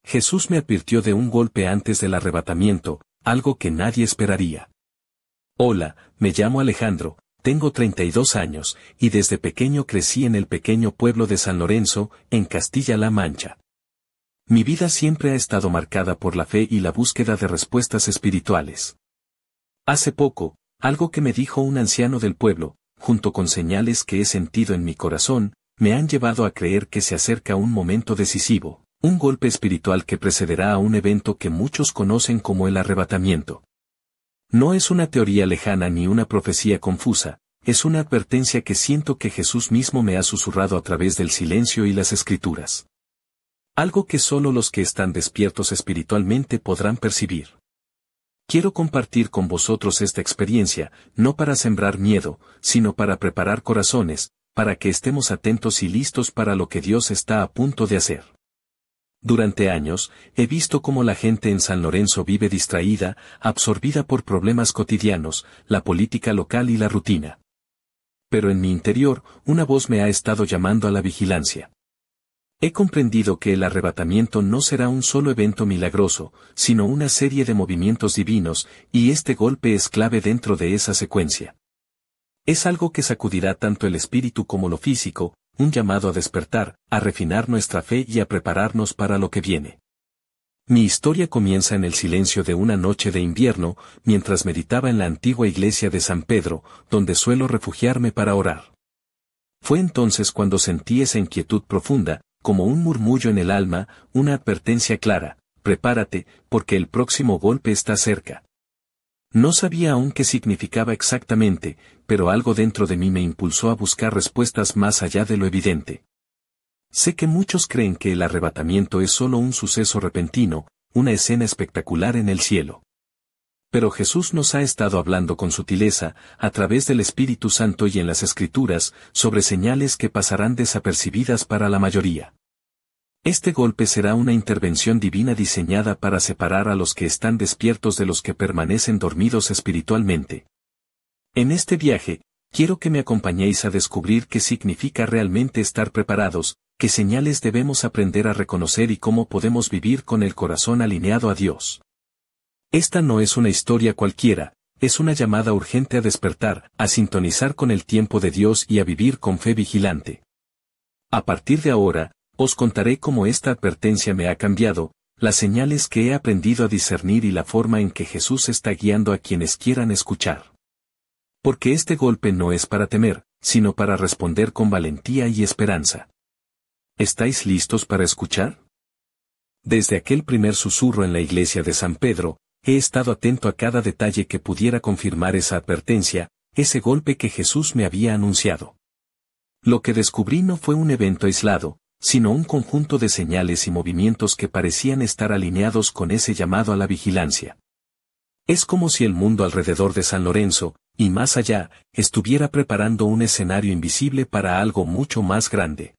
Jesús me advirtió de un golpe antes del arrebatamiento, algo que nadie esperaría. Hola, me llamo Alejandro, tengo 32 años, y desde pequeño crecí en el pequeño pueblo de San Lorenzo, en Castilla-La Mancha. Mi vida siempre ha estado marcada por la fe y la búsqueda de respuestas espirituales. Hace poco, algo que me dijo un anciano del pueblo, junto con señales que he sentido en mi corazón, me han llevado a creer que se acerca un momento decisivo, un golpe espiritual que precederá a un evento que muchos conocen como el arrebatamiento. No es una teoría lejana ni una profecía confusa, es una advertencia que siento que Jesús mismo me ha susurrado a través del silencio y las Escrituras. Algo que solo los que están despiertos espiritualmente podrán percibir. Quiero compartir con vosotros esta experiencia, no para sembrar miedo, sino para preparar corazones, para que estemos atentos y listos para lo que Dios está a punto de hacer. Durante años, he visto cómo la gente en San Lorenzo vive distraída, absorbida por problemas cotidianos, la política local y la rutina. Pero en mi interior, una voz me ha estado llamando a la vigilancia. He comprendido que el arrebatamiento no será un solo evento milagroso, sino una serie de movimientos divinos, y este golpe es clave dentro de esa secuencia. Es algo que sacudirá tanto el espíritu como lo físico, un llamado a despertar, a refinar nuestra fe y a prepararnos para lo que viene. Mi historia comienza en el silencio de una noche de invierno, mientras meditaba en la antigua iglesia de San Pedro, donde suelo refugiarme para orar. Fue entonces cuando sentí esa inquietud profunda, como un murmullo en el alma, una advertencia clara: prepárate, porque el próximo golpe está cerca. No sabía aún qué significaba exactamente, pero algo dentro de mí me impulsó a buscar respuestas más allá de lo evidente. Sé que muchos creen que el arrebatamiento es solo un suceso repentino, una escena espectacular en el cielo. Pero Jesús nos ha estado hablando con sutileza, a través del Espíritu Santo y en las Escrituras, sobre señales que pasarán desapercibidas para la mayoría. Este golpe será una intervención divina diseñada para separar a los que están despiertos de los que permanecen dormidos espiritualmente. En este viaje, quiero que me acompañéis a descubrir qué significa realmente estar preparados, qué señales debemos aprender a reconocer y cómo podemos vivir con el corazón alineado a Dios. Esta no es una historia cualquiera, es una llamada urgente a despertar, a sintonizar con el tiempo de Dios y a vivir con fe vigilante. A partir de ahora, os contaré cómo esta advertencia me ha cambiado, las señales que he aprendido a discernir y la forma en que Jesús está guiando a quienes quieran escuchar. Porque este golpe no es para temer, sino para responder con valentía y esperanza. ¿Estáis listos para escuchar? Desde aquel primer susurro en la iglesia de San Pedro, he estado atento a cada detalle que pudiera confirmar esa advertencia, ese golpe que Jesús me había anunciado. Lo que descubrí no fue un evento aislado, sino un conjunto de señales y movimientos que parecían estar alineados con ese llamado a la vigilancia. Es como si el mundo alrededor de San Lorenzo, y más allá, estuviera preparando un escenario invisible para algo mucho más grande.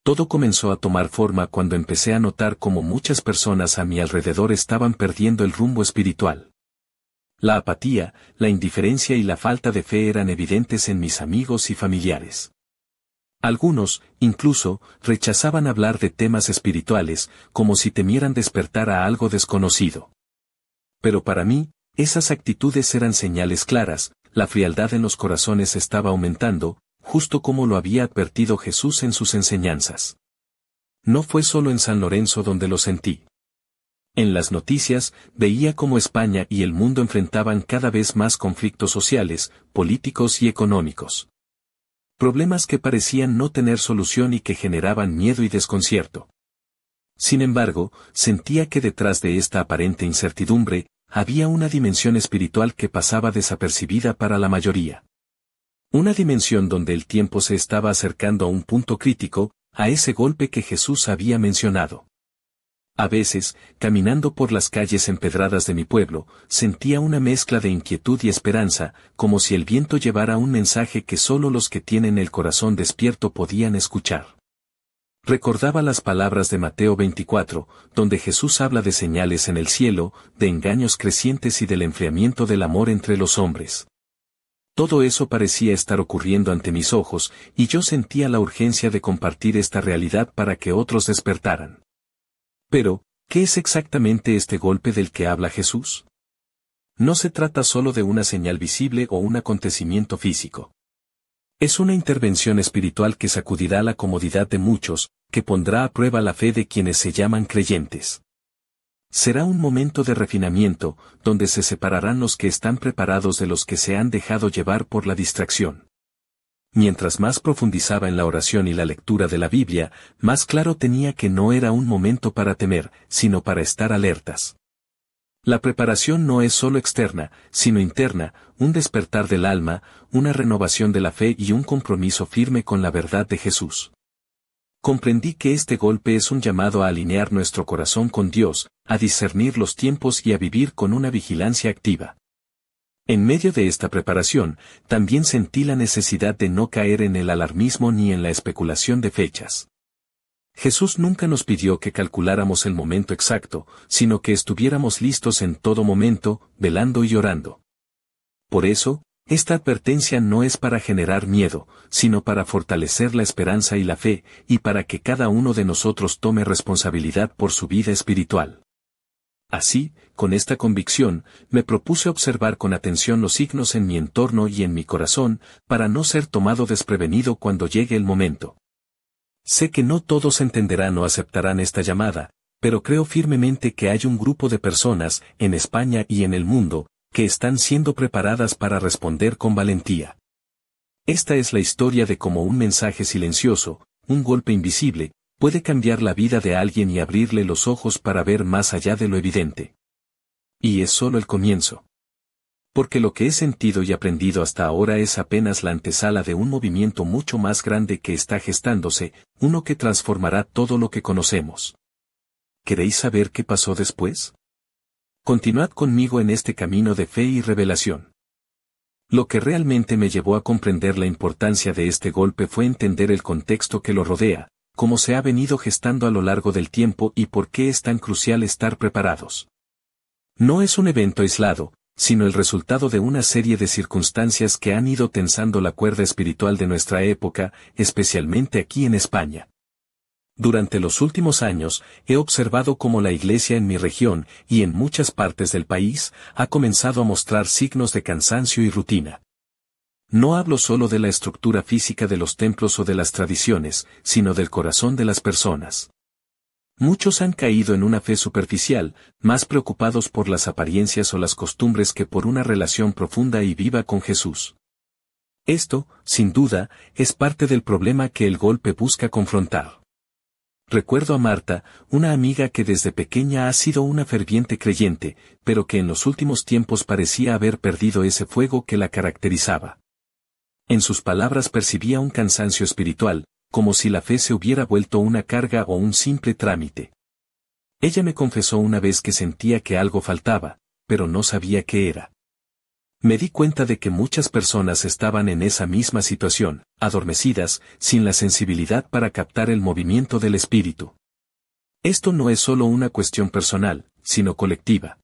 Todo comenzó a tomar forma cuando empecé a notar cómo muchas personas a mi alrededor estaban perdiendo el rumbo espiritual. La apatía, la indiferencia y la falta de fe eran evidentes en mis amigos y familiares. Algunos, incluso, rechazaban hablar de temas espirituales, como si temieran despertar a algo desconocido. Pero para mí, esas actitudes eran señales claras, la frialdad en los corazones estaba aumentando, justo como lo había advertido Jesús en sus enseñanzas. No fue solo en San Lorenzo donde lo sentí. En las noticias, veía cómo España y el mundo enfrentaban cada vez más conflictos sociales, políticos y económicos. Problemas que parecían no tener solución y que generaban miedo y desconcierto. Sin embargo, sentía que detrás de esta aparente incertidumbre, había una dimensión espiritual que pasaba desapercibida para la mayoría. Una dimensión donde el tiempo se estaba acercando a un punto crítico, a ese golpe que Jesús había mencionado. A veces, caminando por las calles empedradas de mi pueblo, sentía una mezcla de inquietud y esperanza, como si el viento llevara un mensaje que solo los que tienen el corazón despierto podían escuchar. Recordaba las palabras de Mateo 24, donde Jesús habla de señales en el cielo, de engaños crecientes y del enfriamiento del amor entre los hombres. Todo eso parecía estar ocurriendo ante mis ojos, y yo sentía la urgencia de compartir esta realidad para que otros despertaran. Pero, ¿Qué es exactamente este golpe del que habla Jesús? No se trata solo de una señal visible o un acontecimiento físico. Es una intervención espiritual que sacudirá la comodidad de muchos, que pondrá a prueba la fe de quienes se llaman creyentes. Será un momento de refinamiento, donde se separarán los que están preparados de los que se han dejado llevar por la distracción. Mientras más profundizaba en la oración y la lectura de la Biblia, más claro tenía que no era un momento para temer, sino para estar alertas. La preparación no es solo externa, sino interna, un despertar del alma, una renovación de la fe y un compromiso firme con la verdad de Jesús. Comprendí que este golpe es un llamado a alinear nuestro corazón con Dios, a discernir los tiempos y a vivir con una vigilancia activa. En medio de esta preparación, también sentí la necesidad de no caer en el alarmismo ni en la especulación de fechas. Jesús nunca nos pidió que calculáramos el momento exacto, sino que estuviéramos listos en todo momento, velando y orando. Por eso, esta advertencia no es para generar miedo, sino para fortalecer la esperanza y la fe, y para que cada uno de nosotros tome responsabilidad por su vida espiritual. Así, con esta convicción, me propuse observar con atención los signos en mi entorno y en mi corazón, para no ser tomado desprevenido cuando llegue el momento. Sé que no todos entenderán o aceptarán esta llamada, pero creo firmemente que hay un grupo de personas, en España y en el mundo, que están siendo preparadas para responder con valentía. Esta es la historia de cómo un mensaje silencioso, un golpe invisible, puede cambiar la vida de alguien y abrirle los ojos para ver más allá de lo evidente. Y es solo el comienzo. Porque lo que he sentido y aprendido hasta ahora es apenas la antesala de un movimiento mucho más grande que está gestándose, uno que transformará todo lo que conocemos. ¿Queréis saber qué pasó después? Continuad conmigo en este camino de fe y revelación. Lo que realmente me llevó a comprender la importancia de este golpe fue entender el contexto que lo rodea, cómo se ha venido gestando a lo largo del tiempo y por qué es tan crucial estar preparados. No es un evento aislado, sino el resultado de una serie de circunstancias que han ido tensando la cuerda espiritual de nuestra época, especialmente aquí en España. Durante los últimos años, he observado cómo la Iglesia en mi región, y en muchas partes del país, ha comenzado a mostrar signos de cansancio y rutina. No hablo solo de la estructura física de los templos o de las tradiciones, sino del corazón de las personas. Muchos han caído en una fe superficial, más preocupados por las apariencias o las costumbres que por una relación profunda y viva con Jesús. Esto, sin duda, es parte del problema que el golpe busca confrontar. Recuerdo a Marta, una amiga que desde pequeña ha sido una ferviente creyente, pero que en los últimos tiempos parecía haber perdido ese fuego que la caracterizaba. En sus palabras percibía un cansancio espiritual, como si la fe se hubiera vuelto una carga o un simple trámite. Ella me confesó una vez que sentía que algo faltaba, pero no sabía qué era. Me di cuenta de que muchas personas estaban en esa misma situación, adormecidas, sin la sensibilidad para captar el movimiento del espíritu. Esto no es solo una cuestión personal, sino colectiva.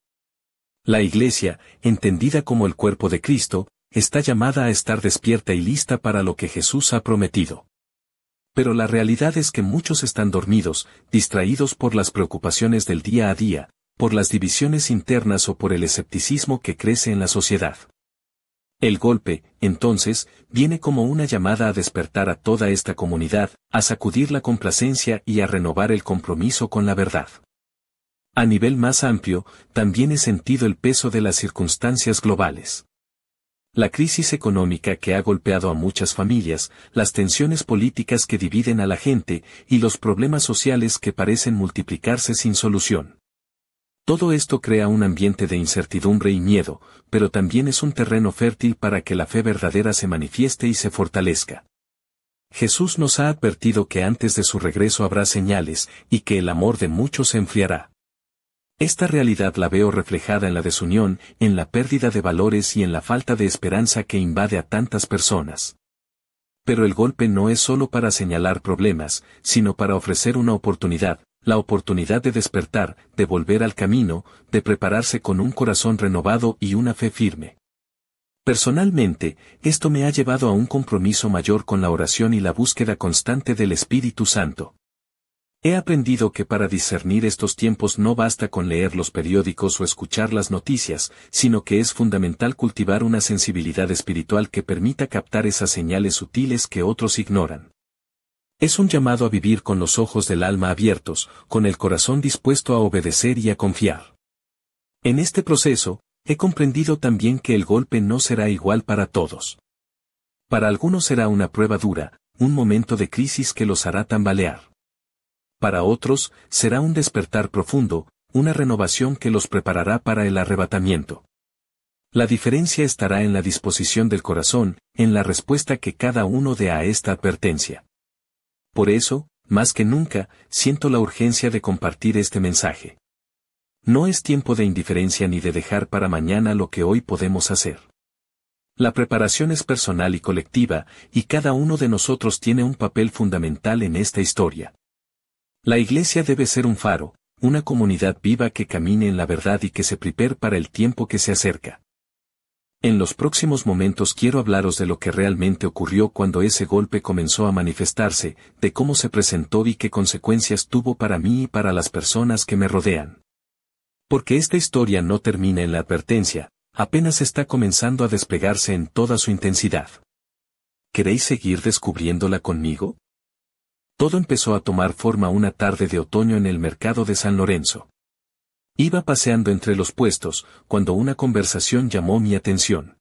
La Iglesia, entendida como el cuerpo de Cristo, está llamada a estar despierta y lista para lo que Jesús ha prometido. Pero la realidad es que muchos están dormidos, distraídos por las preocupaciones del día a día, por las divisiones internas o por el escepticismo que crece en la sociedad. El golpe, entonces, viene como una llamada a despertar a toda esta comunidad, a sacudir la complacencia y a renovar el compromiso con la verdad. A nivel más amplio, también he sentido el peso de las circunstancias globales. La crisis económica que ha golpeado a muchas familias, las tensiones políticas que dividen a la gente, y los problemas sociales que parecen multiplicarse sin solución. Todo esto crea un ambiente de incertidumbre y miedo, pero también es un terreno fértil para que la fe verdadera se manifieste y se fortalezca. Jesús nos ha advertido que antes de su regreso habrá señales, y que el amor de muchos se enfriará. Esta realidad la veo reflejada en la desunión, en la pérdida de valores y en la falta de esperanza que invade a tantas personas. Pero el golpe no es solo para señalar problemas, sino para ofrecer una oportunidad, la oportunidad de despertar, de volver al camino, de prepararse con un corazón renovado y una fe firme. Personalmente, esto me ha llevado a un compromiso mayor con la oración y la búsqueda constante del Espíritu Santo. He aprendido que para discernir estos tiempos no basta con leer los periódicos o escuchar las noticias, sino que es fundamental cultivar una sensibilidad espiritual que permita captar esas señales sutiles que otros ignoran. Es un llamado a vivir con los ojos del alma abiertos, con el corazón dispuesto a obedecer y a confiar. En este proceso, he comprendido también que el golpe no será igual para todos. Para algunos será una prueba dura, un momento de crisis que los hará tambalear. Para otros, será un despertar profundo, una renovación que los preparará para el arrebatamiento. La diferencia estará en la disposición del corazón, en la respuesta que cada uno dé a esta advertencia. Por eso, más que nunca, siento la urgencia de compartir este mensaje. No es tiempo de indiferencia ni de dejar para mañana lo que hoy podemos hacer. La preparación es personal y colectiva, y cada uno de nosotros tiene un papel fundamental en esta historia. La Iglesia debe ser un faro, una comunidad viva que camine en la verdad y que se prepare para el tiempo que se acerca. En los próximos momentos quiero hablaros de lo que realmente ocurrió cuando ese golpe comenzó a manifestarse, de cómo se presentó y qué consecuencias tuvo para mí y para las personas que me rodean. Porque esta historia no termina en la advertencia, apenas está comenzando a desplegarse en toda su intensidad. ¿Queréis seguir descubriéndola conmigo? Todo empezó a tomar forma una tarde de otoño en el mercado de San Lorenzo. Iba paseando entre los puestos, cuando una conversación llamó mi atención.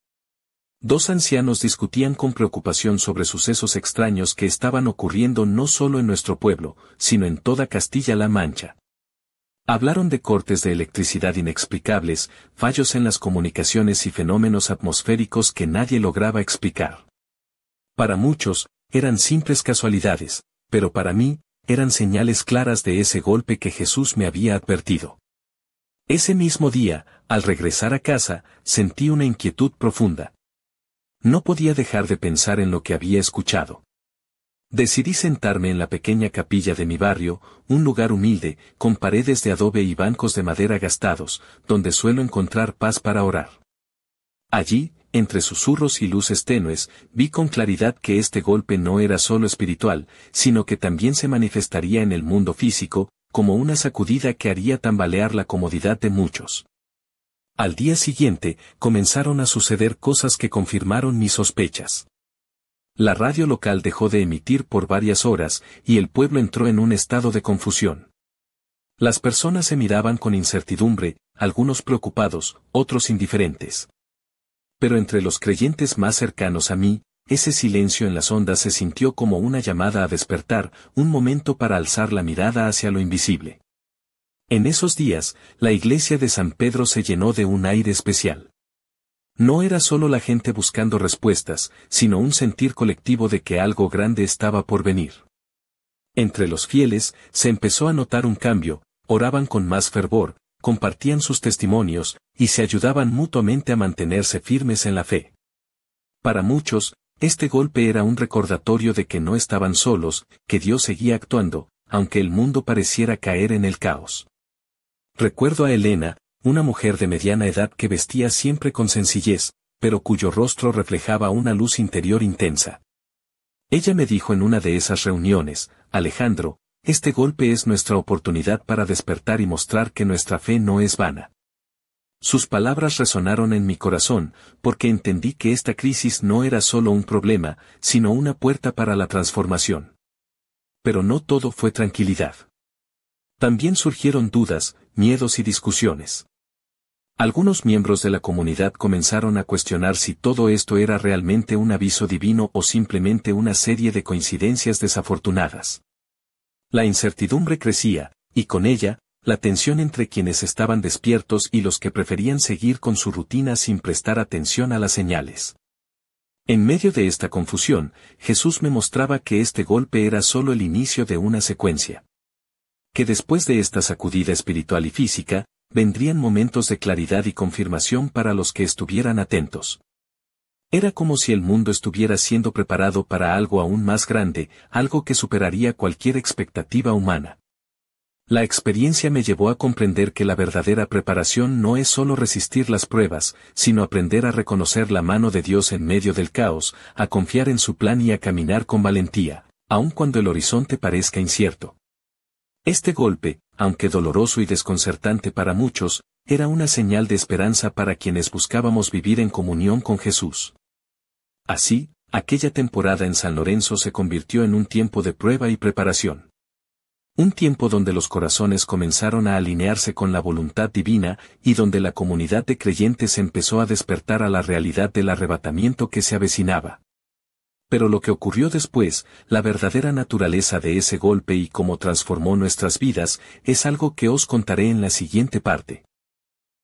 Dos ancianos discutían con preocupación sobre sucesos extraños que estaban ocurriendo no solo en nuestro pueblo, sino en toda Castilla-La Mancha. Hablaron de cortes de electricidad inexplicables, fallos en las comunicaciones y fenómenos atmosféricos que nadie lograba explicar. Para muchos, eran simples casualidades, pero para mí, eran señales claras de ese golpe que Jesús me había advertido. Ese mismo día, al regresar a casa, sentí una inquietud profunda. No podía dejar de pensar en lo que había escuchado. Decidí sentarme en la pequeña capilla de mi barrio, un lugar humilde, con paredes de adobe y bancos de madera gastados, donde suelo encontrar paz para orar. Allí, entre susurros y luces tenues, vi con claridad que este golpe no era solo espiritual, sino que también se manifestaría en el mundo físico, como una sacudida que haría tambalear la comodidad de muchos. Al día siguiente, comenzaron a suceder cosas que confirmaron mis sospechas. La radio local dejó de emitir por varias horas, y el pueblo entró en un estado de confusión. Las personas se miraban con incertidumbre, algunos preocupados, otros indiferentes. Pero entre los creyentes más cercanos a mí, ese silencio en las ondas se sintió como una llamada a despertar, un momento para alzar la mirada hacia lo invisible. En esos días, la iglesia de San Pedro se llenó de un aire especial. No era solo la gente buscando respuestas, sino un sentir colectivo de que algo grande estaba por venir. Entre los fieles, se empezó a notar un cambio, oraban con más fervor, compartían sus testimonios, y se ayudaban mutuamente a mantenerse firmes en la fe. Para muchos, este golpe era un recordatorio de que no estaban solos, que Dios seguía actuando, aunque el mundo pareciera caer en el caos. Recuerdo a Elena, una mujer de mediana edad que vestía siempre con sencillez, pero cuyo rostro reflejaba una luz interior intensa. Ella me dijo en una de esas reuniones: Alejandro, este golpe es nuestra oportunidad para despertar y mostrar que nuestra fe no es vana. Sus palabras resonaron en mi corazón, porque entendí que esta crisis no era solo un problema, sino una puerta para la transformación. Pero no todo fue tranquilidad. También surgieron dudas, miedos y discusiones. Algunos miembros de la comunidad comenzaron a cuestionar si todo esto era realmente un aviso divino o simplemente una serie de coincidencias desafortunadas. La incertidumbre crecía, y con ella, la tensión entre quienes estaban despiertos y los que preferían seguir con su rutina sin prestar atención a las señales. En medio de esta confusión, Jesús me mostraba que este golpe era solo el inicio de una secuencia. Que después de esta sacudida espiritual y física, vendrían momentos de claridad y confirmación para los que estuvieran atentos. Era como si el mundo estuviera siendo preparado para algo aún más grande, algo que superaría cualquier expectativa humana. La experiencia me llevó a comprender que la verdadera preparación no es solo resistir las pruebas, sino aprender a reconocer la mano de Dios en medio del caos, a confiar en su plan y a caminar con valentía, aun cuando el horizonte parezca incierto. Este golpe, aunque doloroso y desconcertante para muchos, era una señal de esperanza para quienes buscábamos vivir en comunión con Jesús. Así, aquella temporada en San Lorenzo se convirtió en un tiempo de prueba y preparación. Un tiempo donde los corazones comenzaron a alinearse con la voluntad divina y donde la comunidad de creyentes empezó a despertar a la realidad del arrebatamiento que se avecinaba. Pero lo que ocurrió después, la verdadera naturaleza de ese golpe y cómo transformó nuestras vidas, es algo que os contaré en la siguiente parte.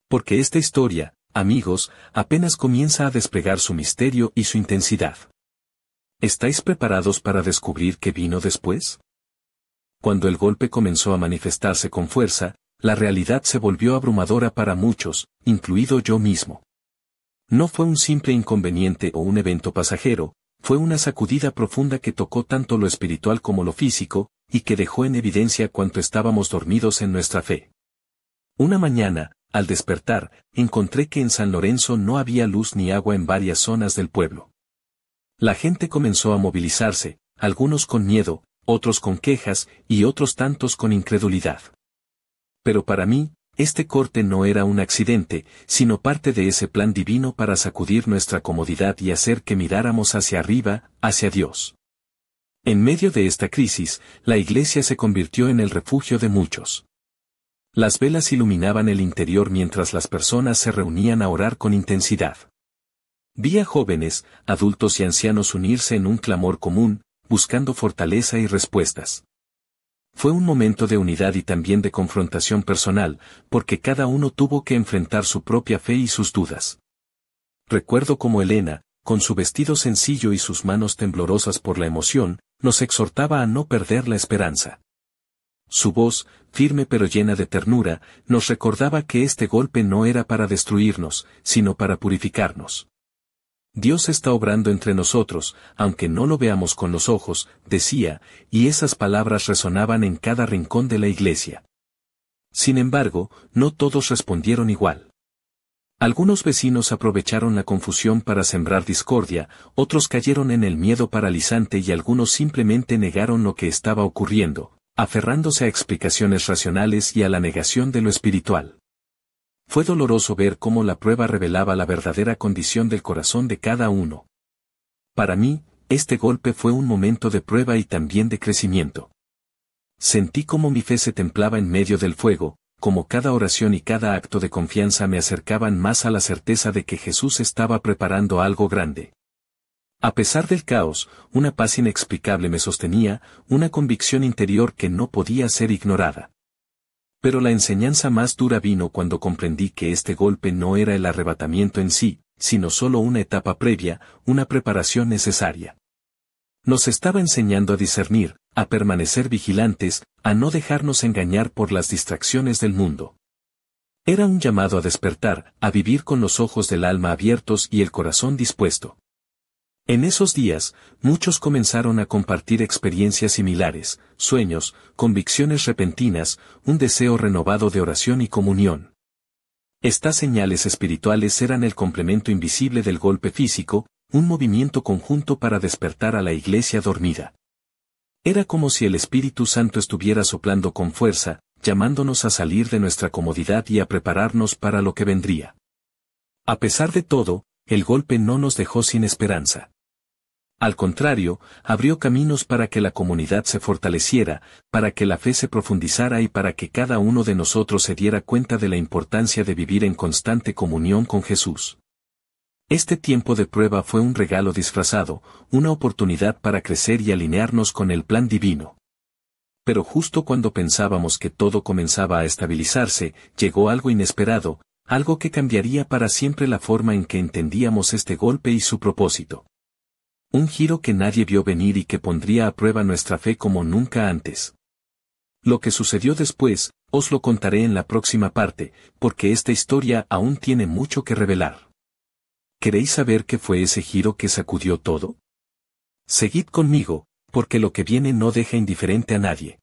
Porque esta historia, amigos, apenas comienza a desplegar su misterio y su intensidad. ¿Estáis preparados para descubrir qué vino después? Cuando el golpe comenzó a manifestarse con fuerza, la realidad se volvió abrumadora para muchos, incluido yo mismo. No fue un simple inconveniente o un evento pasajero, fue una sacudida profunda que tocó tanto lo espiritual como lo físico, y que dejó en evidencia cuánto estábamos dormidos en nuestra fe. Una mañana, al despertar, encontré que en San Lorenzo no había luz ni agua en varias zonas del pueblo. La gente comenzó a movilizarse, algunos con miedo, otros con quejas y otros tantos con incredulidad. Pero para mí, este corte no era un accidente, sino parte de ese plan divino para sacudir nuestra comodidad y hacer que miráramos hacia arriba, hacia Dios. En medio de esta crisis, la iglesia se convirtió en el refugio de muchos. Las velas iluminaban el interior mientras las personas se reunían a orar con intensidad. Vi a jóvenes, adultos y ancianos unirse en un clamor común, buscando fortaleza y respuestas. Fue un momento de unidad y también de confrontación personal, porque cada uno tuvo que enfrentar su propia fe y sus dudas. Recuerdo cómo Elena, con su vestido sencillo y sus manos temblorosas por la emoción, nos exhortaba a no perder la esperanza. Su voz, firme pero llena de ternura, nos recordaba que este golpe no era para destruirnos, sino para purificarnos. Dios está obrando entre nosotros, aunque no lo veamos con los ojos, decía, y esas palabras resonaban en cada rincón de la iglesia. Sin embargo, no todos respondieron igual. Algunos vecinos aprovecharon la confusión para sembrar discordia, otros cayeron en el miedo paralizante y algunos simplemente negaron lo que estaba ocurriendo, aferrándose a explicaciones racionales y a la negación de lo espiritual. Fue doloroso ver cómo la prueba revelaba la verdadera condición del corazón de cada uno. Para mí, este golpe fue un momento de prueba y también de crecimiento. Sentí cómo mi fe se templaba en medio del fuego, como cada oración y cada acto de confianza me acercaban más a la certeza de que Jesús estaba preparando algo grande. A pesar del caos, una paz inexplicable me sostenía, una convicción interior que no podía ser ignorada. Pero la enseñanza más dura vino cuando comprendí que este golpe no era el arrebatamiento en sí, sino solo una etapa previa, una preparación necesaria. Nos estaba enseñando a discernir, a permanecer vigilantes, a no dejarnos engañar por las distracciones del mundo. Era un llamado a despertar, a vivir con los ojos del alma abiertos y el corazón dispuesto. En esos días, muchos comenzaron a compartir experiencias similares, sueños, convicciones repentinas, un deseo renovado de oración y comunión. Estas señales espirituales eran el complemento invisible del golpe físico, un movimiento conjunto para despertar a la iglesia dormida. Era como si el Espíritu Santo estuviera soplando con fuerza, llamándonos a salir de nuestra comodidad y a prepararnos para lo que vendría. A pesar de todo, el golpe no nos dejó sin esperanza. Al contrario, abrió caminos para que la comunidad se fortaleciera, para que la fe se profundizara y para que cada uno de nosotros se diera cuenta de la importancia de vivir en constante comunión con Jesús. Este tiempo de prueba fue un regalo disfrazado, una oportunidad para crecer y alinearnos con el plan divino. Pero justo cuando pensábamos que todo comenzaba a estabilizarse, llegó algo inesperado, algo que cambiaría para siempre la forma en que entendíamos este golpe y su propósito. Un giro que nadie vio venir y que pondría a prueba nuestra fe como nunca antes. Lo que sucedió después, os lo contaré en la próxima parte, porque esta historia aún tiene mucho que revelar. ¿Queréis saber qué fue ese giro que sacudió todo? Seguid conmigo, porque lo que viene no deja indiferente a nadie.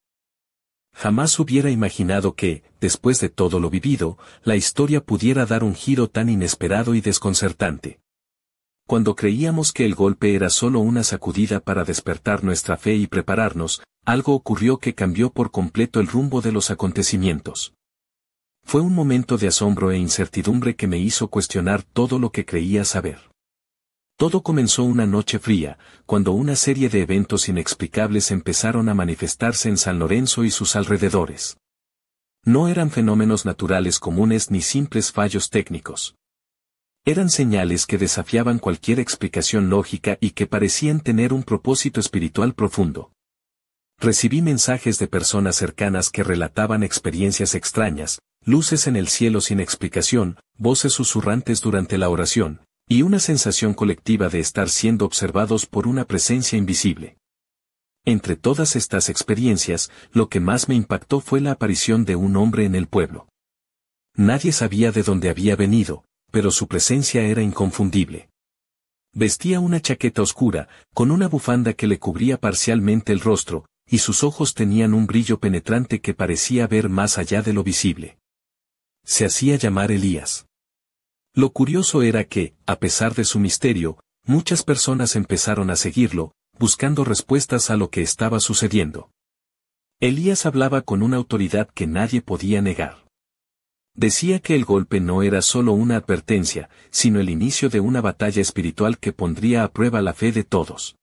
Jamás hubiera imaginado que, después de todo lo vivido, la historia pudiera dar un giro tan inesperado y desconcertante. Cuando creíamos que el golpe era solo una sacudida para despertar nuestra fe y prepararnos, algo ocurrió que cambió por completo el rumbo de los acontecimientos. Fue un momento de asombro e incertidumbre que me hizo cuestionar todo lo que creía saber. Todo comenzó una noche fría, cuando una serie de eventos inexplicables empezaron a manifestarse en San Lorenzo y sus alrededores. No eran fenómenos naturales comunes ni simples fallos técnicos. Eran señales que desafiaban cualquier explicación lógica y que parecían tener un propósito espiritual profundo. Recibí mensajes de personas cercanas que relataban experiencias extrañas, luces en el cielo sin explicación, voces susurrantes durante la oración, y una sensación colectiva de estar siendo observados por una presencia invisible. Entre todas estas experiencias, lo que más me impactó fue la aparición de un hombre en el pueblo. Nadie sabía de dónde había venido, pero su presencia era inconfundible. Vestía una chaqueta oscura, con una bufanda que le cubría parcialmente el rostro, y sus ojos tenían un brillo penetrante que parecía ver más allá de lo visible. Se hacía llamar Elías. Lo curioso era que, a pesar de su misterio, muchas personas empezaron a seguirlo, buscando respuestas a lo que estaba sucediendo. Elías hablaba con una autoridad que nadie podía negar. Decía que el golpe no era solo una advertencia, sino el inicio de una batalla espiritual que pondría a prueba la fe de todos.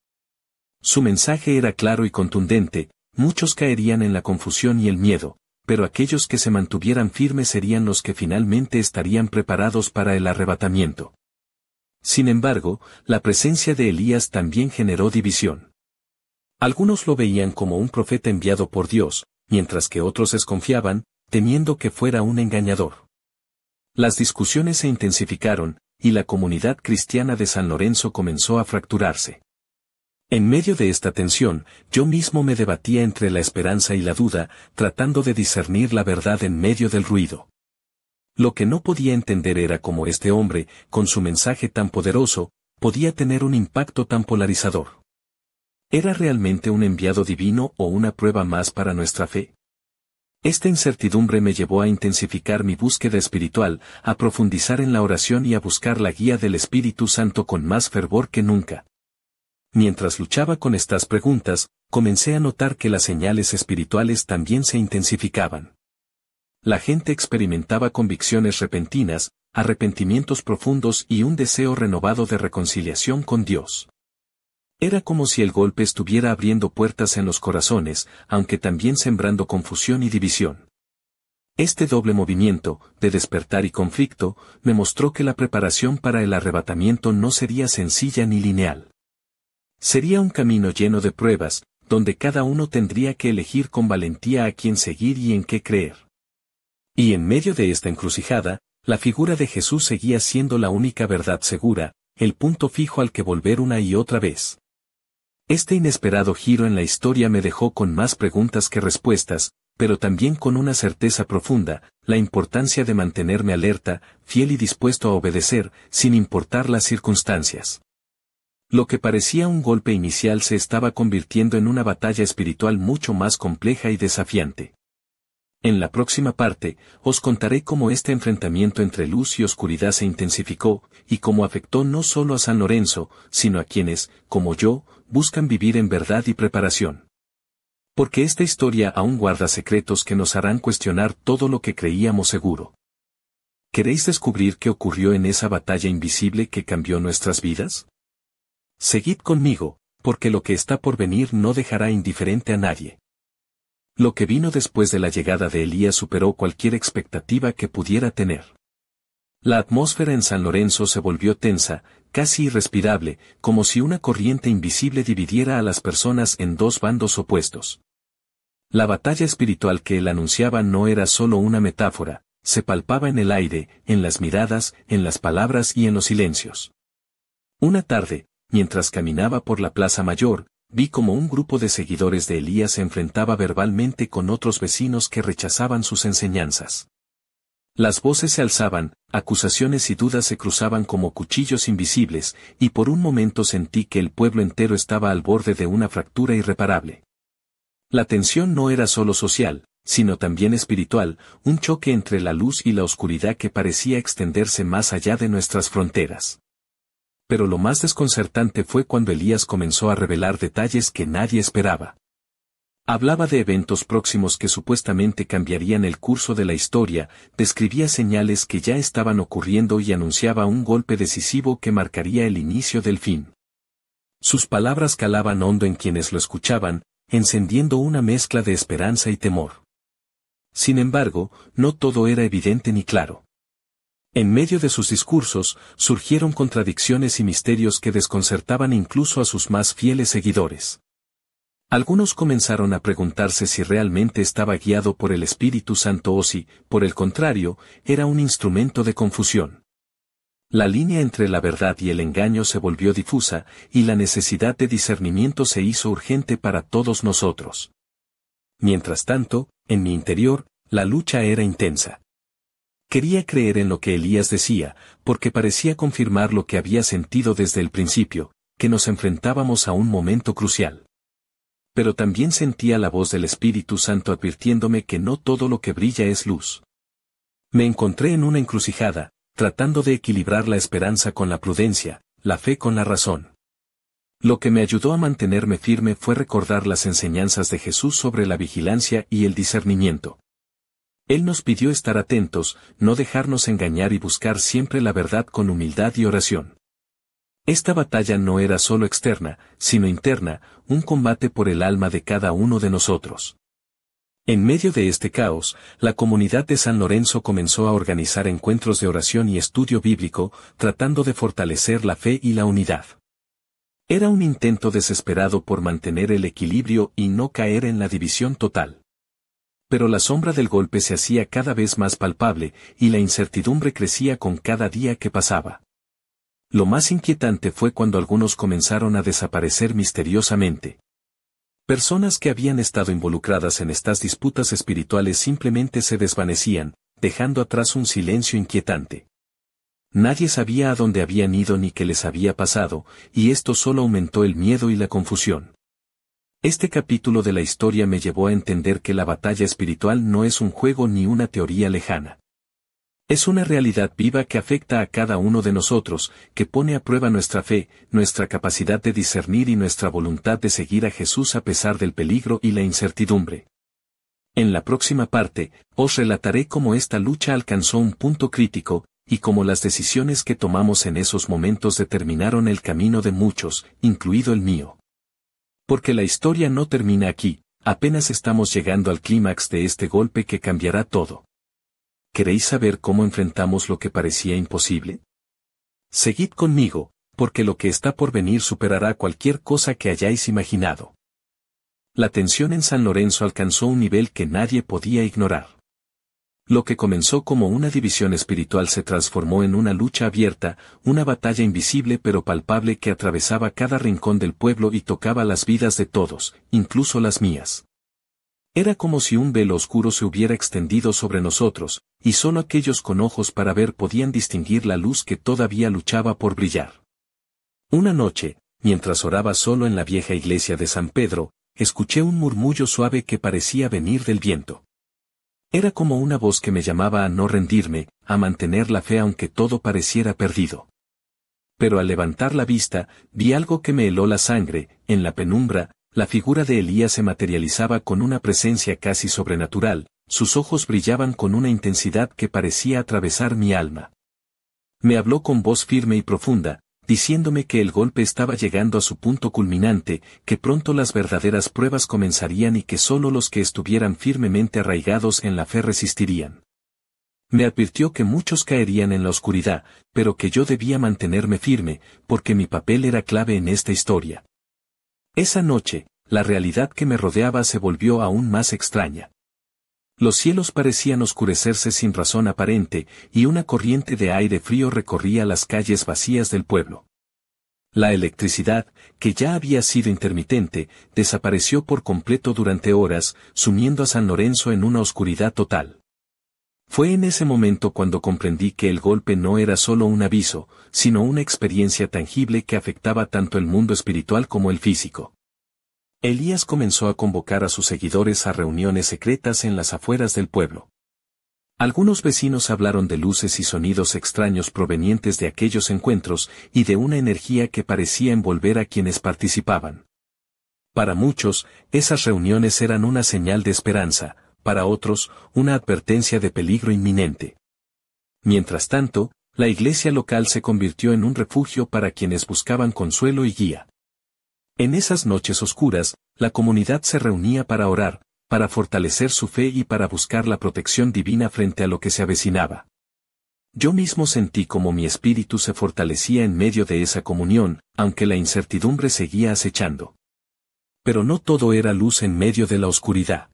Su mensaje era claro y contundente, muchos caerían en la confusión y el miedo, pero aquellos que se mantuvieran firmes serían los que finalmente estarían preparados para el arrebatamiento. Sin embargo, la presencia de Elías también generó división. Algunos lo veían como un profeta enviado por Dios, mientras que otros desconfiaban, temiendo que fuera un engañador. Las discusiones se intensificaron, y la comunidad cristiana de San Lorenzo comenzó a fracturarse. En medio de esta tensión, yo mismo me debatía entre la esperanza y la duda, tratando de discernir la verdad en medio del ruido. Lo que no podía entender era cómo este hombre, con su mensaje tan poderoso, podía tener un impacto tan polarizador. ¿Era realmente un enviado divino o una prueba más para nuestra fe? Esta incertidumbre me llevó a intensificar mi búsqueda espiritual, a profundizar en la oración y a buscar la guía del Espíritu Santo con más fervor que nunca. Mientras luchaba con estas preguntas, comencé a notar que las señales espirituales también se intensificaban. La gente experimentaba convicciones repentinas, arrepentimientos profundos y un deseo renovado de reconciliación con Dios. Era como si el golpe estuviera abriendo puertas en los corazones, aunque también sembrando confusión y división. Este doble movimiento, de despertar y conflicto, me mostró que la preparación para el arrebatamiento no sería sencilla ni lineal. Sería un camino lleno de pruebas, donde cada uno tendría que elegir con valentía a quién seguir y en qué creer. Y en medio de esta encrucijada, la figura de Jesús seguía siendo la única verdad segura, el punto fijo al que volver una y otra vez. Este inesperado giro en la historia me dejó con más preguntas que respuestas, pero también con una certeza profunda, la importancia de mantenerme alerta, fiel y dispuesto a obedecer, sin importar las circunstancias. Lo que parecía un golpe inicial se estaba convirtiendo en una batalla espiritual mucho más compleja y desafiante. En la próxima parte, os contaré cómo este enfrentamiento entre luz y oscuridad se intensificó, y cómo afectó no solo a San Lorenzo, sino a quienes, como yo, buscan vivir en verdad y preparación. Porque esta historia aún guarda secretos que nos harán cuestionar todo lo que creíamos seguro. ¿Queréis descubrir qué ocurrió en esa batalla invisible que cambió nuestras vidas? Seguid conmigo, porque lo que está por venir no dejará indiferente a nadie. Lo que vino después de la llegada de Elías superó cualquier expectativa que pudiera tener. La atmósfera en San Lorenzo se volvió tensa, casi irrespirable, como si una corriente invisible dividiera a las personas en dos bandos opuestos. La batalla espiritual que él anunciaba no era solo una metáfora, se palpaba en el aire, en las miradas, en las palabras y en los silencios. Una tarde, mientras caminaba por la Plaza Mayor, vi como un grupo de seguidores de Elías se enfrentaba verbalmente con otros vecinos que rechazaban sus enseñanzas. Las voces se alzaban, acusaciones y dudas se cruzaban como cuchillos invisibles, y por un momento sentí que el pueblo entero estaba al borde de una fractura irreparable. La tensión no era solo social, sino también espiritual, un choque entre la luz y la oscuridad que parecía extenderse más allá de nuestras fronteras. Pero lo más desconcertante fue cuando Elías comenzó a revelar detalles que nadie esperaba. Hablaba de eventos próximos que supuestamente cambiarían el curso de la historia, describía señales que ya estaban ocurriendo y anunciaba un golpe decisivo que marcaría el inicio del fin. Sus palabras calaban hondo en quienes lo escuchaban, encendiendo una mezcla de esperanza y temor. Sin embargo, no todo era evidente ni claro. En medio de sus discursos, surgieron contradicciones y misterios que desconcertaban incluso a sus más fieles seguidores. Algunos comenzaron a preguntarse si realmente estaba guiado por el Espíritu Santo o si, por el contrario, era un instrumento de confusión. La línea entre la verdad y el engaño se volvió difusa, y la necesidad de discernimiento se hizo urgente para todos nosotros. Mientras tanto, en mi interior, la lucha era intensa. Quería creer en lo que Elías decía, porque parecía confirmar lo que había sentido desde el principio, que nos enfrentábamos a un momento crucial. Pero también sentía la voz del Espíritu Santo advirtiéndome que no todo lo que brilla es luz. Me encontré en una encrucijada, tratando de equilibrar la esperanza con la prudencia, la fe con la razón. Lo que me ayudó a mantenerme firme fue recordar las enseñanzas de Jesús sobre la vigilancia y el discernimiento. Él nos pidió estar atentos, no dejarnos engañar y buscar siempre la verdad con humildad y oración. Esta batalla no era solo externa, sino interna, un combate por el alma de cada uno de nosotros. En medio de este caos, la comunidad de San Lorenzo comenzó a organizar encuentros de oración y estudio bíblico, tratando de fortalecer la fe y la unidad. Era un intento desesperado por mantener el equilibrio y no caer en la división total. Pero la sombra del golpe se hacía cada vez más palpable, y la incertidumbre crecía con cada día que pasaba. Lo más inquietante fue cuando algunos comenzaron a desaparecer misteriosamente. Personas que habían estado involucradas en estas disputas espirituales simplemente se desvanecían, dejando atrás un silencio inquietante. Nadie sabía a dónde habían ido ni qué les había pasado, y esto solo aumentó el miedo y la confusión. Este capítulo de la historia me llevó a entender que la batalla espiritual no es un juego ni una teoría lejana. Es una realidad viva que afecta a cada uno de nosotros, que pone a prueba nuestra fe, nuestra capacidad de discernir y nuestra voluntad de seguir a Jesús a pesar del peligro y la incertidumbre. En la próxima parte, os relataré cómo esta lucha alcanzó un punto crítico, y cómo las decisiones que tomamos en esos momentos determinaron el camino de muchos, incluido el mío. Porque la historia no termina aquí, apenas estamos llegando al clímax de este golpe que cambiará todo. ¿Queréis saber cómo enfrentamos lo que parecía imposible? Seguid conmigo, porque lo que está por venir superará cualquier cosa que hayáis imaginado. La tensión en San Lorenzo alcanzó un nivel que nadie podía ignorar. Lo que comenzó como una división espiritual se transformó en una lucha abierta, una batalla invisible pero palpable que atravesaba cada rincón del pueblo y tocaba las vidas de todos, incluso las mías. Era como si un velo oscuro se hubiera extendido sobre nosotros, y solo aquellos con ojos para ver podían distinguir la luz que todavía luchaba por brillar. Una noche, mientras oraba solo en la vieja iglesia de San Pedro, escuché un murmullo suave que parecía venir del viento. Era como una voz que me llamaba a no rendirme, a mantener la fe aunque todo pareciera perdido. Pero al levantar la vista, vi algo que me heló la sangre. En la penumbra, la figura de Elías se materializaba con una presencia casi sobrenatural, sus ojos brillaban con una intensidad que parecía atravesar mi alma. Me habló con voz firme y profunda, diciéndome que el golpe estaba llegando a su punto culminante, que pronto las verdaderas pruebas comenzarían y que solo los que estuvieran firmemente arraigados en la fe resistirían. Me advirtió que muchos caerían en la oscuridad, pero que yo debía mantenerme firme, porque mi papel era clave en esta historia. Esa noche, la realidad que me rodeaba se volvió aún más extraña. Los cielos parecían oscurecerse sin razón aparente, y una corriente de aire frío recorría las calles vacías del pueblo. La electricidad, que ya había sido intermitente, desapareció por completo durante horas, sumiendo a San Lorenzo en una oscuridad total. Fue en ese momento cuando comprendí que el golpe no era solo un aviso, sino una experiencia tangible que afectaba tanto el mundo espiritual como el físico. Elías comenzó a convocar a sus seguidores a reuniones secretas en las afueras del pueblo. Algunos vecinos hablaron de luces y sonidos extraños provenientes de aquellos encuentros y de una energía que parecía envolver a quienes participaban. Para muchos, esas reuniones eran una señal de esperanza, para otros, una advertencia de peligro inminente. Mientras tanto, la iglesia local se convirtió en un refugio para quienes buscaban consuelo y guía. En esas noches oscuras, la comunidad se reunía para orar, para fortalecer su fe y para buscar la protección divina frente a lo que se avecinaba. Yo mismo sentí como mi espíritu se fortalecía en medio de esa comunión, aunque la incertidumbre seguía acechando. Pero no todo era luz en medio de la oscuridad.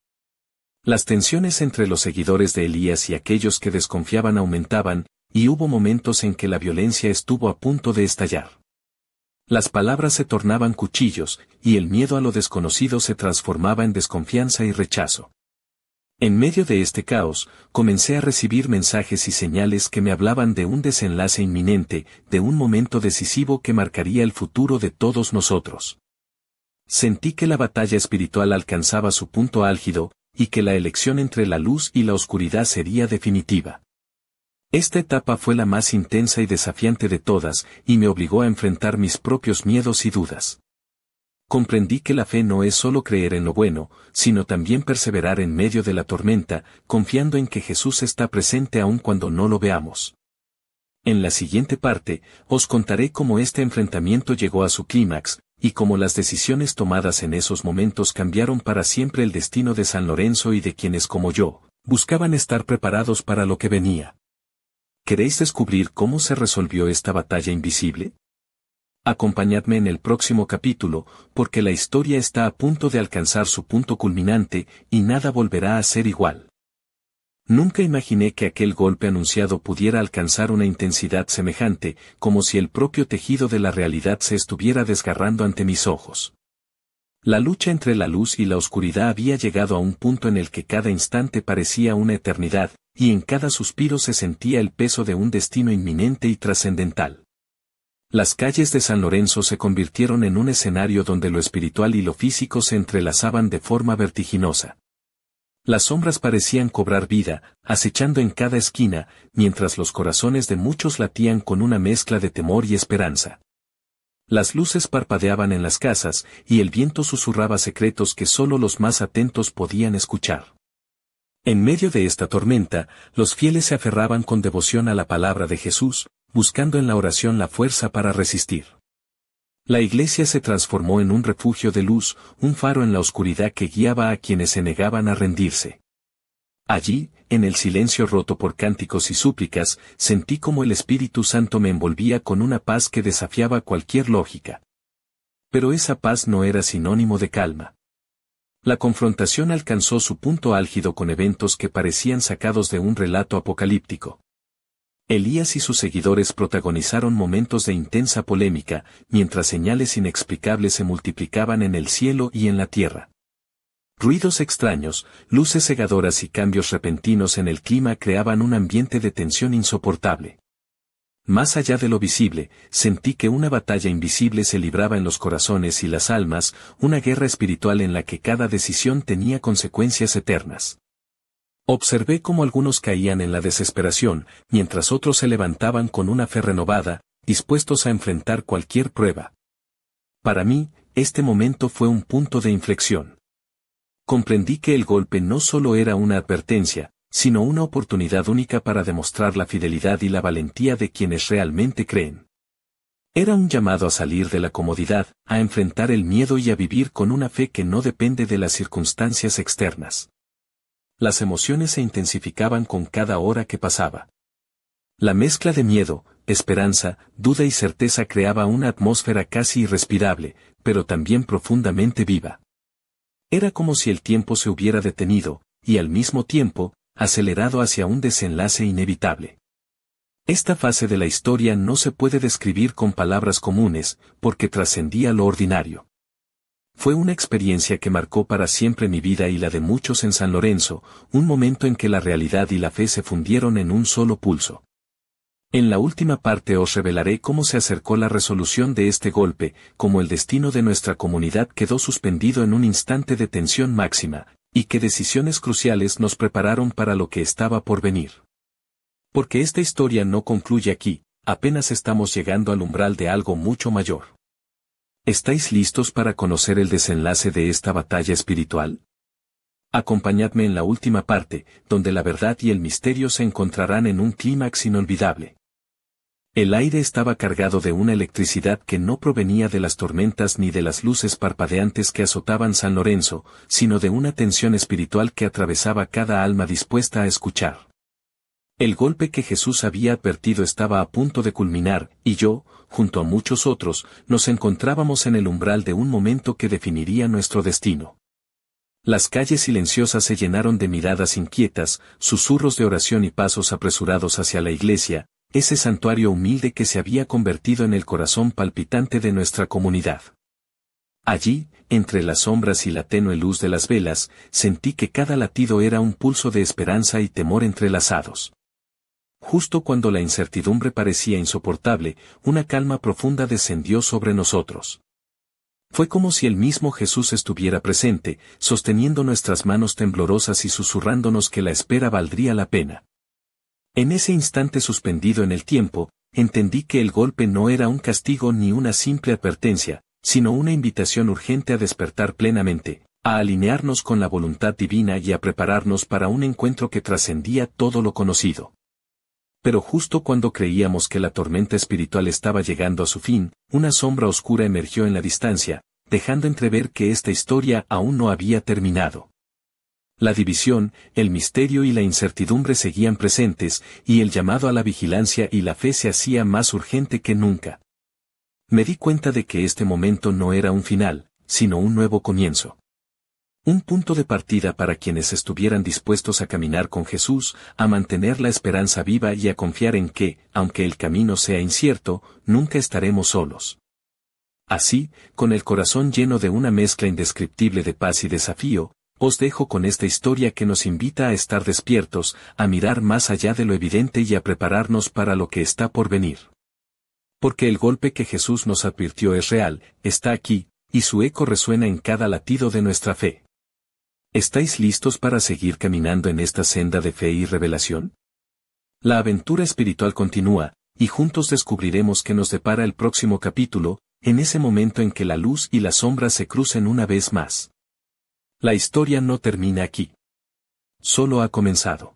Las tensiones entre los seguidores de Elías y aquellos que desconfiaban aumentaban, y hubo momentos en que la violencia estuvo a punto de estallar. Las palabras se tornaban cuchillos, y el miedo a lo desconocido se transformaba en desconfianza y rechazo. En medio de este caos, comencé a recibir mensajes y señales que me hablaban de un desenlace inminente, de un momento decisivo que marcaría el futuro de todos nosotros. Sentí que la batalla espiritual alcanzaba su punto álgido, y que la elección entre la luz y la oscuridad sería definitiva. Esta etapa fue la más intensa y desafiante de todas, y me obligó a enfrentar mis propios miedos y dudas. Comprendí que la fe no es solo creer en lo bueno, sino también perseverar en medio de la tormenta, confiando en que Jesús está presente aun cuando no lo veamos. En la siguiente parte, os contaré cómo este enfrentamiento llegó a su clímax, y cómo las decisiones tomadas en esos momentos cambiaron para siempre el destino de San Lorenzo y de quienes como yo, buscaban estar preparados para lo que venía. ¿Queréis descubrir cómo se resolvió esta batalla invisible? Acompañadme en el próximo capítulo, porque la historia está a punto de alcanzar su punto culminante, y nada volverá a ser igual. Nunca imaginé que aquel golpe anunciado pudiera alcanzar una intensidad semejante, como si el propio tejido de la realidad se estuviera desgarrando ante mis ojos. La lucha entre la luz y la oscuridad había llegado a un punto en el que cada instante parecía una eternidad, y en cada suspiro se sentía el peso de un destino inminente y trascendental. Las calles de San Lorenzo se convirtieron en un escenario donde lo espiritual y lo físico se entrelazaban de forma vertiginosa. Las sombras parecían cobrar vida, acechando en cada esquina, mientras los corazones de muchos latían con una mezcla de temor y esperanza. Las luces parpadeaban en las casas, y el viento susurraba secretos que solo los más atentos podían escuchar. En medio de esta tormenta, los fieles se aferraban con devoción a la palabra de Jesús, buscando en la oración la fuerza para resistir. La iglesia se transformó en un refugio de luz, un faro en la oscuridad que guiaba a quienes se negaban a rendirse. Allí, en el silencio roto por cánticos y súplicas, sentí como el Espíritu Santo me envolvía con una paz que desafiaba cualquier lógica. Pero esa paz no era sinónimo de calma. La confrontación alcanzó su punto álgido con eventos que parecían sacados de un relato apocalíptico. Elías y sus seguidores protagonizaron momentos de intensa polémica, mientras señales inexplicables se multiplicaban en el cielo y en la tierra. Ruidos extraños, luces cegadoras y cambios repentinos en el clima creaban un ambiente de tensión insoportable. Más allá de lo visible, sentí que una batalla invisible se libraba en los corazones y las almas, una guerra espiritual en la que cada decisión tenía consecuencias eternas. Observé cómo algunos caían en la desesperación, mientras otros se levantaban con una fe renovada, dispuestos a enfrentar cualquier prueba. Para mí, este momento fue un punto de inflexión. Comprendí que el golpe no solo era una advertencia, sino una oportunidad única para demostrar la fidelidad y la valentía de quienes realmente creen. Era un llamado a salir de la comodidad, a enfrentar el miedo y a vivir con una fe que no depende de las circunstancias externas. Las emociones se intensificaban con cada hora que pasaba. La mezcla de miedo, esperanza, duda y certeza creaba una atmósfera casi irrespirable, pero también profundamente viva. Era como si el tiempo se hubiera detenido, y al mismo tiempo, acelerado hacia un desenlace inevitable. Esta fase de la historia no se puede describir con palabras comunes, porque trascendía lo ordinario. Fue una experiencia que marcó para siempre mi vida y la de muchos en San Lorenzo, un momento en que la realidad y la fe se fundieron en un solo pulso. En la última parte os revelaré cómo se acercó la resolución de este golpe, cómo el destino de nuestra comunidad quedó suspendido en un instante de tensión máxima, Y qué decisiones cruciales nos prepararon para lo que estaba por venir. Porque esta historia no concluye aquí, apenas estamos llegando al umbral de algo mucho mayor. ¿Estáis listos para conocer el desenlace de esta batalla espiritual? Acompañadme en la última parte, donde la verdad y el misterio se encontrarán en un clímax inolvidable. El aire estaba cargado de una electricidad que no provenía de las tormentas ni de las luces parpadeantes que azotaban San Lorenzo, sino de una tensión espiritual que atravesaba cada alma dispuesta a escuchar. El golpe que Jesús había advertido estaba a punto de culminar, y yo, junto a muchos otros, nos encontrábamos en el umbral de un momento que definiría nuestro destino. Las calles silenciosas se llenaron de miradas inquietas, susurros de oración y pasos apresurados hacia la iglesia, ese santuario humilde que se había convertido en el corazón palpitante de nuestra comunidad. Allí, entre las sombras y la tenue luz de las velas, sentí que cada latido era un pulso de esperanza y temor entrelazados. Justo cuando la incertidumbre parecía insoportable, una calma profunda descendió sobre nosotros. Fue como si el mismo Jesús estuviera presente, sosteniendo nuestras manos temblorosas y susurrándonos que la espera valdría la pena. En ese instante suspendido en el tiempo, entendí que el golpe no era un castigo ni una simple advertencia, sino una invitación urgente a despertar plenamente, a alinearnos con la voluntad divina y a prepararnos para un encuentro que trascendía todo lo conocido. Pero justo cuando creíamos que la tormenta espiritual estaba llegando a su fin, una sombra oscura emergió en la distancia, dejando entrever que esta historia aún no había terminado. La división, el misterio y la incertidumbre seguían presentes, y el llamado a la vigilancia y la fe se hacía más urgente que nunca. Me di cuenta de que este momento no era un final, sino un nuevo comienzo. Un punto de partida para quienes estuvieran dispuestos a caminar con Jesús, a mantener la esperanza viva y a confiar en que, aunque el camino sea incierto, nunca estaremos solos. Así, con el corazón lleno de una mezcla indescriptible de paz y desafío, os dejo con esta historia que nos invita a estar despiertos, a mirar más allá de lo evidente y a prepararnos para lo que está por venir. Porque el golpe que Jesús nos advirtió es real, está aquí, y su eco resuena en cada latido de nuestra fe. ¿Estáis listos para seguir caminando en esta senda de fe y revelación? La aventura espiritual continúa, y juntos descubriremos qué nos depara el próximo capítulo, en ese momento en que la luz y la sombra se crucen una vez más. La historia no termina aquí. Solo ha comenzado.